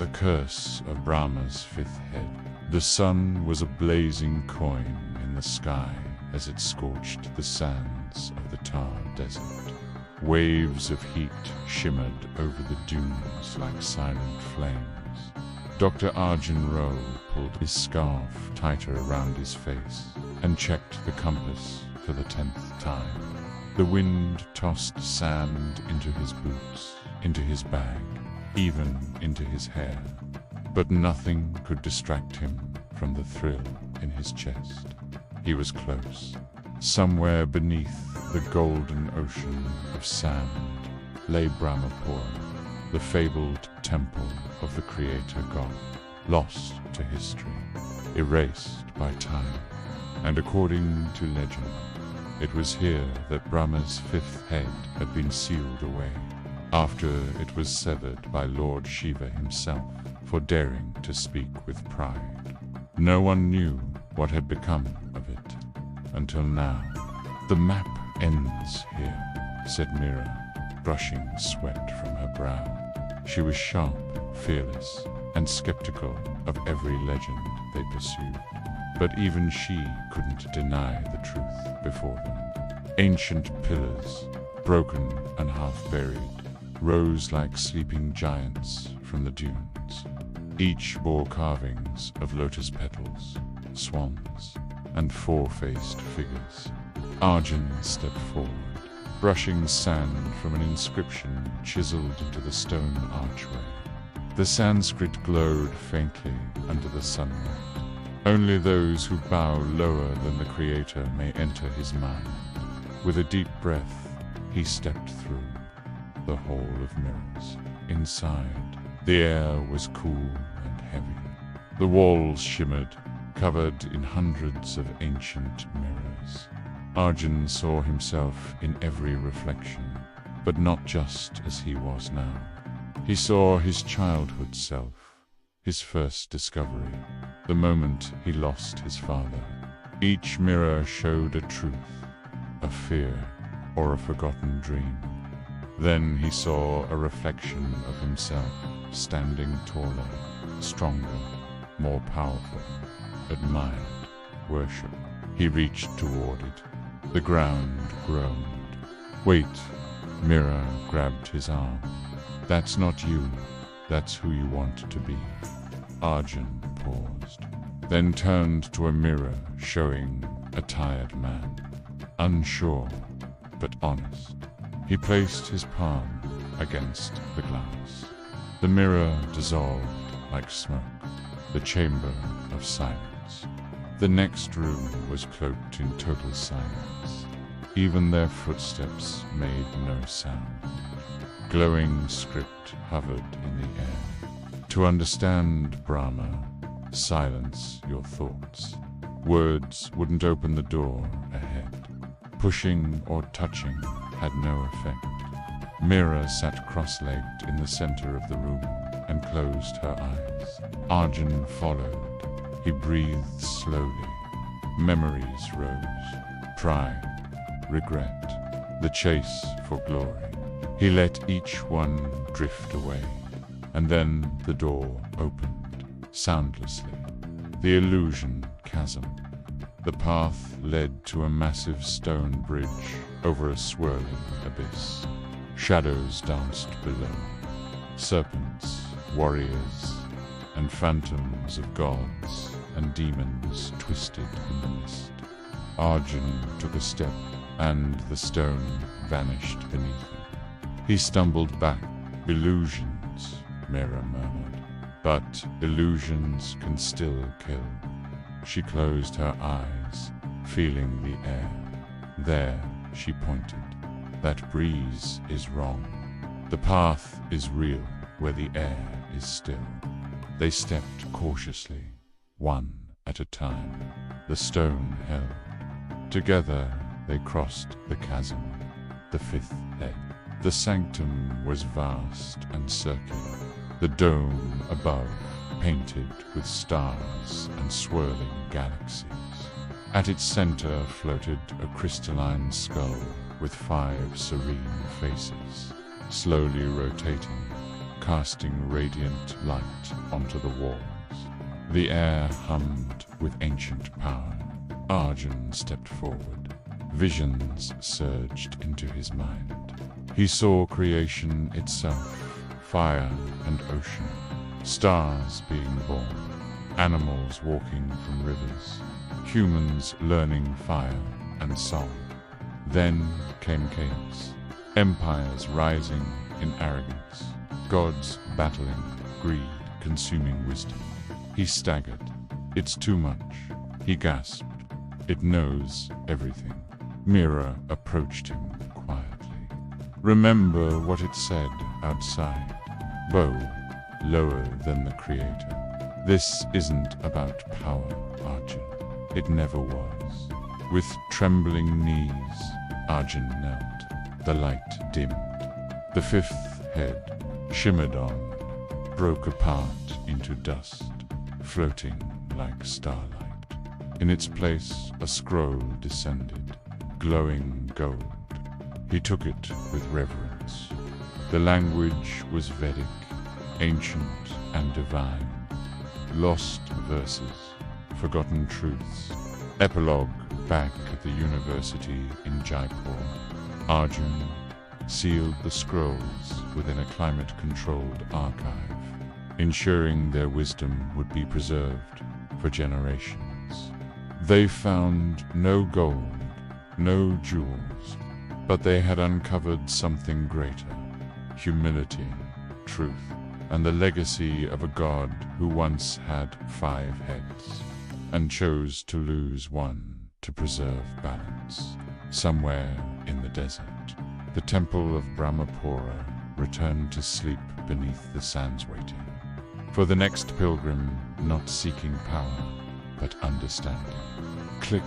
the curse of Brahma's fifth head. The sun was a blazing coin in the sky as it scorched the sands of the Thar desert. Waves of heat shimmered over the dunes like silent flames. Dr. Arjun Rao pulled his scarf tighter around his face and checked the compass for the 10th time. The wind tossed sand into his boots, into his bag, even into his hair. But nothing could distract him from the thrill in his chest. He was close. Somewhere beneath the golden ocean of sand lay Brahmapura, the fabled temple of the creator god, lost to history, erased by time. And according to legend, it was here that Brahma's fifth head had been sealed away, after it was severed by Lord Shiva himself for daring to speak with pride. No one knew what had become of it until now. "The map ends here," said Meera, brushing sweat from her brow. She was sharp, fearless, and skeptical of every legend they pursued. But even she couldn't deny the truth before them. Ancient pillars, broken and half-buried, rose like sleeping giants from the dunes. Each bore carvings of lotus petals, swans, and four-faced figures. Arjun stepped forward, brushing sand from an inscription chiseled into the stone archway. The Sanskrit glowed faintly under the sunlight. "Only those who bow lower than the Creator may enter his mind." With a deep breath, he stepped through the Hall of Mirrors. Inside, the air was cool and heavy. The walls shimmered, covered in hundreds of ancient mirrors. Arjun saw himself in every reflection, but not just as he was now. He saw his childhood self, his first discovery, the moment he lost his father. Each mirror showed a truth, a fear, or a forgotten dream. Then he saw a reflection of himself, standing taller, stronger, more powerful, admired, worshipped. He reached toward it. The ground groaned. "Wait," Meera grabbed his arm. "That's not you. That's who you want to be." Arjun paused, then turned to a mirror showing a tired man, unsure but honest. He placed his palm against the glass. The mirror dissolved like smoke, the chamber of silence. The next room was cloaked in total silence. Even their footsteps made no sound. Glowing script hovered in the air. "To understand Brahma, silence your thoughts." Words wouldn't open the door ahead. Pushing or touching had no effect. Meera sat cross-legged in the center of the room and closed her eyes. Arjun followed. He breathed slowly. Memories rose. Pride, regret, the chase for glory. He let each one drift away. And then the door opened, soundlessly. The illusion chasm. The path led to a massive stone bridge over a swirling abyss. Shadows danced below. Serpents, warriors, and phantoms of gods and demons twisted in the mist. Arjun took a step, and the stone vanished beneath him. He stumbled back. "Illusions," Meera murmured. "But illusions can still kill." She closed her eyes, feeling the air. "There," she pointed. "That breeze is wrong. The path is real where the air is still." They stepped cautiously, one at a time. The stone held. Together they crossed the chasm, the fifth head. The sanctum was vast and circular, the dome above painted with stars and swirling galaxies. At its center floated a crystalline skull with 5 serene faces, slowly rotating, casting radiant light onto the walls. The air hummed with ancient power. Arjun stepped forward. Visions surged into his mind. He saw creation itself, fire and ocean, stars being born, animals walking from rivers, humans learning fire and song. Then came chaos, empires rising in arrogance, gods battling, greed consuming wisdom. He staggered. It's too much. He gasped. It knows everything. Meera approached him quietly. Remember what it said outside. Bow, lower than the Creator. This isn't about power, Arjun. It never was. With trembling knees, Arjun knelt. The light dimmed. The fifth head shimmered on, broke apart into dust, floating like starlight. In its place, a scroll descended, glowing gold. He took it with reverence. The language was Vedic, ancient and divine. Lost verses, forgotten truths. Epilogue back at the university in Jaipur. Arjun sealed the scrolls within a climate-controlled archive, ensuring their wisdom would be preserved for generations. They found no gold, no jewels, but they had uncovered something greater: humility, truth, and the legacy of a god who once had 5 heads and chose to lose one to preserve balance. Somewhere in the desert, the temple of Brahmapura returned to sleep beneath the sands, waiting for the next pilgrim, not seeking power, but understanding. Click.